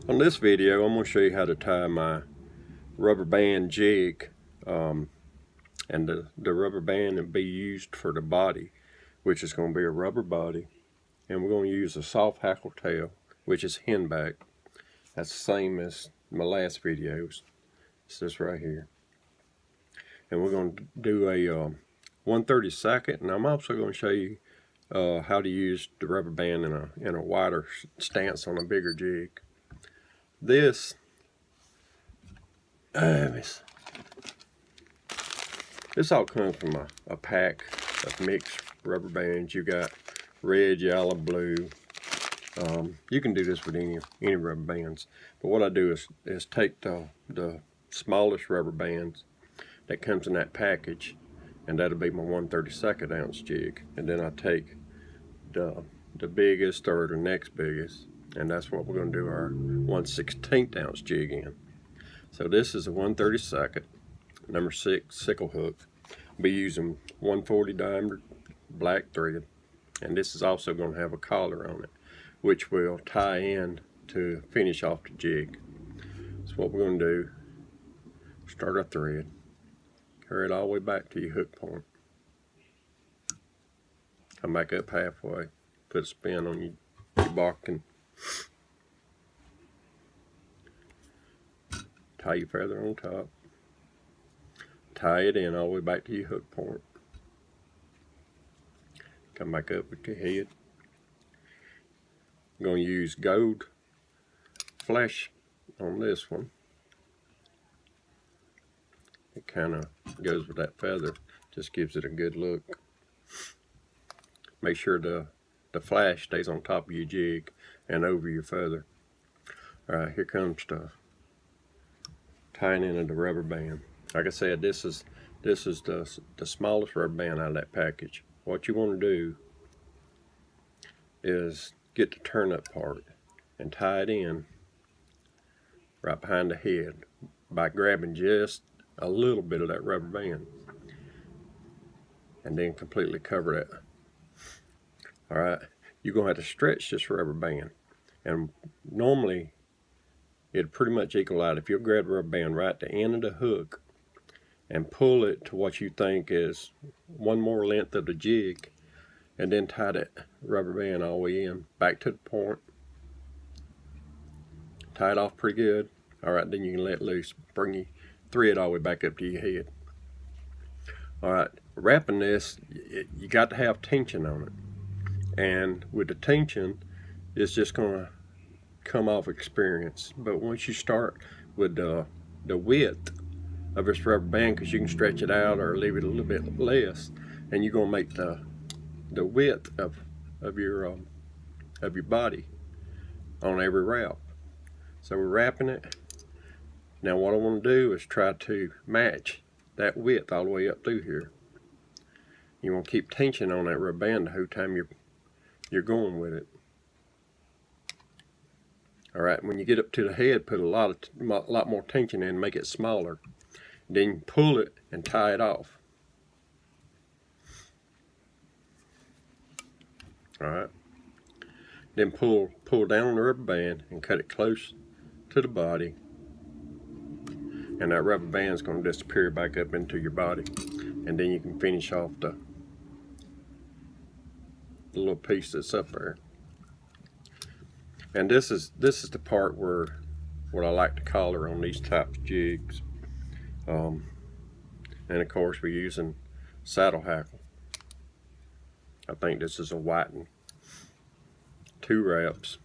On this video, I'm going to show you how to tie my rubber band jig, and the rubber band will be used for the body, which is going to be a rubber body, and we're going to use a soft hackle tail, which is henback. That's the same as my last videos. It's this right here, and we're going to do a 1/32, and I'm also going to show you how to use the rubber band in a wider stance on a bigger jig. This all comes from a pack of mixed rubber bands. You got red, yellow, blue. You can do this with any rubber bands, but what I do is take the smallest rubber bands that comes in that package, and that'll be my 1/32 ounce jig, and then I take the biggest or the next biggest, and that's what we're going to do our 1/16 ounce jig in. So this is a 1/32 number 6 sickle hook. I'll be using 140 diameter black thread, and this is also going to have a collar on it, which will tie in to finish off the jig. So what we're going to do, start our thread, carry it all the way back to your hook point, come back up halfway, put a spin on your barking, tie your feather on top, tie it in all the way back to your hook point, come back up with your head. I'm going to use gold flash on this one. It kind of goes with that feather, just gives it a good look. Make sure the flash stays on top of your jig and over your feather. Alright, here comes the tying into the rubber band. Like I said, this is the smallest rubber band out of that package. What you want to do is get the turn up part and tie it in right behind the head by grabbing just a little bit of that rubber band, and then completely cover it. Alright, you're going to have to stretch this rubber band, and normally it'd pretty much equal out if you'll grab the rubber band right at the end of the hook and pull it to what you think is one more length of the jig, and then tie that rubber band all the way in back to the point, tie it off pretty good. Alright, then you can let loose, bring your thread all the way back up to your head. Alright, wrapping this, you got to have tension on it, and with the tension it's just going to come off experience. But once you start with the width of this rubber band, because you can stretch it out or leave it a little bit less, and you're going to make the width of your body on every wrap. So we're wrapping it. Now what I want to do is try to match that width all the way up through here. You want to keep tension on that rubber band the whole time you're going with it. Alright, when you get up to the head, put a lot more tension in, make it smaller. Then pull it and tie it off. Alright. Then pull down on the rubber band and cut it close to the body. And that rubber band is going to disappear back up into your body. And then you can finish off the little piece that's up there. And this is the part where what I like to collar on these types of jigs. And of course we're using saddle hackle. I think this is a whiting. 2 wraps.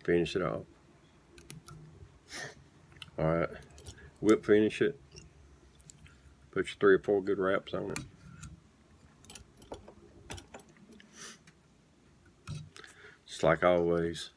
Finish it off. Alright, whip finish it. Put your 3 or 4 good wraps on it. Just like always,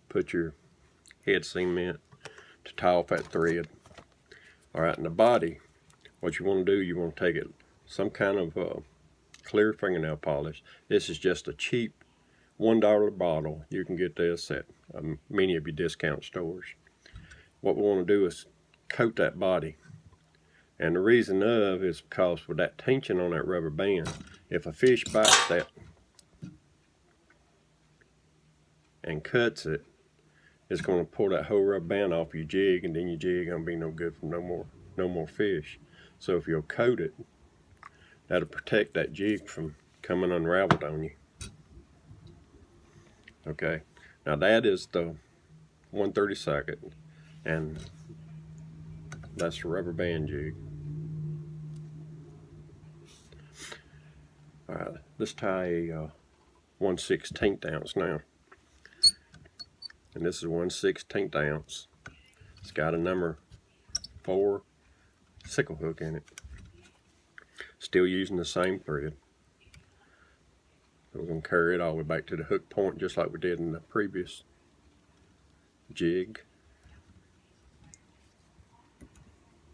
put your head cement to tie off that thread. Alright, in the body, what you want to do, you want to take it some kind of clear fingernail polish. This is just a cheap $1 bottle. You can get this at many of your discount stores. What we want to do is coat that body, and the reason is because with that tension on that rubber band, if a fish bites that and cuts it, it's going to pull that whole rubber band off your jig, and then your jig ain't gonna be no good for no more fish. So if you'll coat it, that'll protect that jig from coming unraveled on you. Okay, now that is the 1/32, and that's the rubber band jig. All right, let's tie a 1/16 ounce now. And this is 1/16 ounce. It's got a number 4 sickle hook in it. Still using the same thread. We're going to carry it all the way back to the hook point just like we did in the previous jig.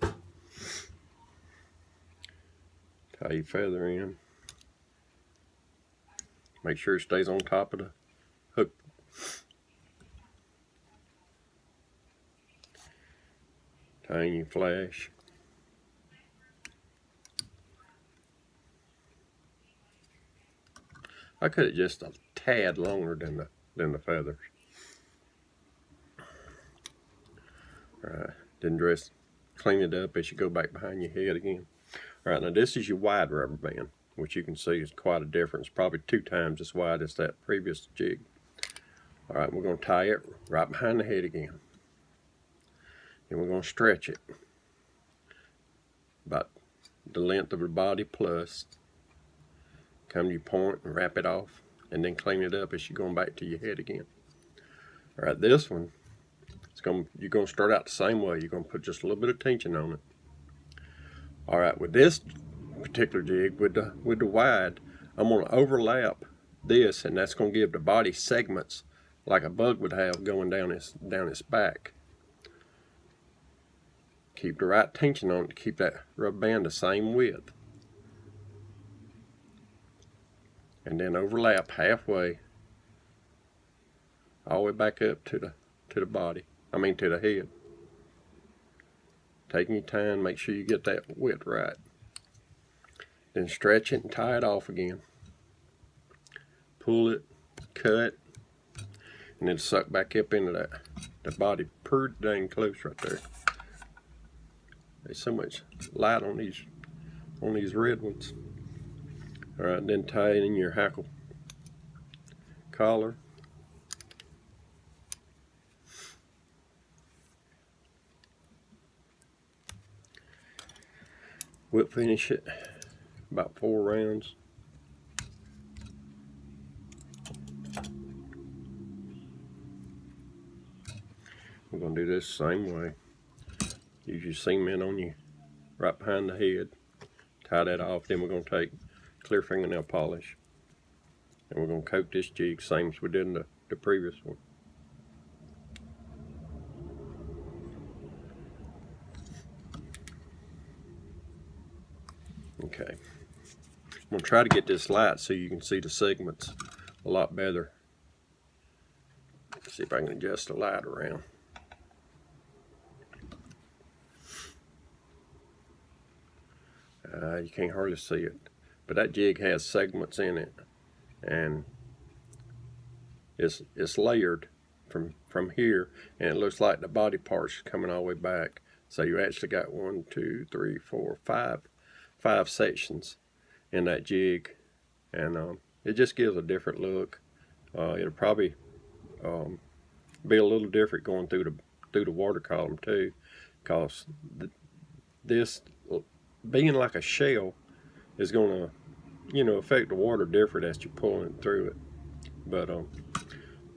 Tie your feather in. Make sure it stays on top of the hook. Tie in your flash. I cut it just a tad longer than the feathers. Alright, then clean it up as you go back behind your head again. Alright, now this is your wide rubber band, which you can see is quite a difference, probably 2 times as wide as that previous jig. Alright, we're going to tie it right behind the head again. And we're going to stretch it about the length of the body plus. Come to your point and wrap it off, and then clean it up as you're going back to your head again. Alright, this one, you're going to start out the same way. You're going to put just a little bit of tension on it. Alright, with this particular jig, with the wide, I'm going to overlap this, and that's going to give the body segments like a bug would have going down its back. Keep the right tension on it to keep that rubber band the same width. And then overlap halfway, all the way back up to the body. I mean to the head. Taking your time, make sure you get that width right. Then stretch it and tie it off again. Pull it, cut, and then suck back up into the body pretty dang close right there. There's so much light on these red ones. Alright, then tie it in your hackle collar. Whip finish it about 4 rounds. We're going to do this the same way. Use your cement on you right behind the head. Tie that off. Then we're going to take clear fingernail polish, and we're going to coat this jig same as we did in the previous one. Okay, I'm going to try to get this light so you can see the segments a lot better. Let's see if I can adjust the light around. You can't hardly see it, but that jig has segments in it, and it's layered from here, and it looks like the body parts coming all the way back. So you actually got 1, 2, 3, 4, 5 sections in that jig, and it just gives a different look. It'll probably be a little different going through the water column too, because this being like a shell is going to affect the water different as you're pulling it through it. But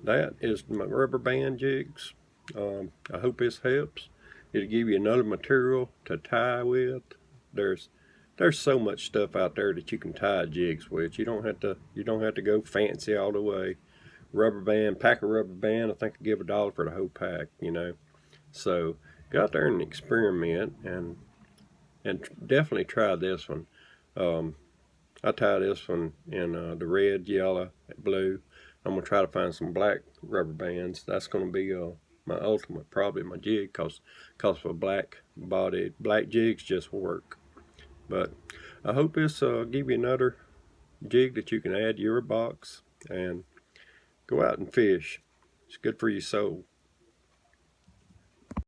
that is my rubber band jigs. I hope this helps. It'll give you another material to tie with. There's so much stuff out there that you can tie jigs with. You don't have to go fancy all the way. Rubber band, pack of rubber band, I think I give $1 for the whole pack, So go out there and experiment, and definitely try this one. I tie this one in the red, yellow, blue. I'm going to try to find some black rubber bands. That's going to be my ultimate, probably my jig, because for black jigs just work. But I hope this give you another jig that you can add to your box and go out and fish. It's good for your soul.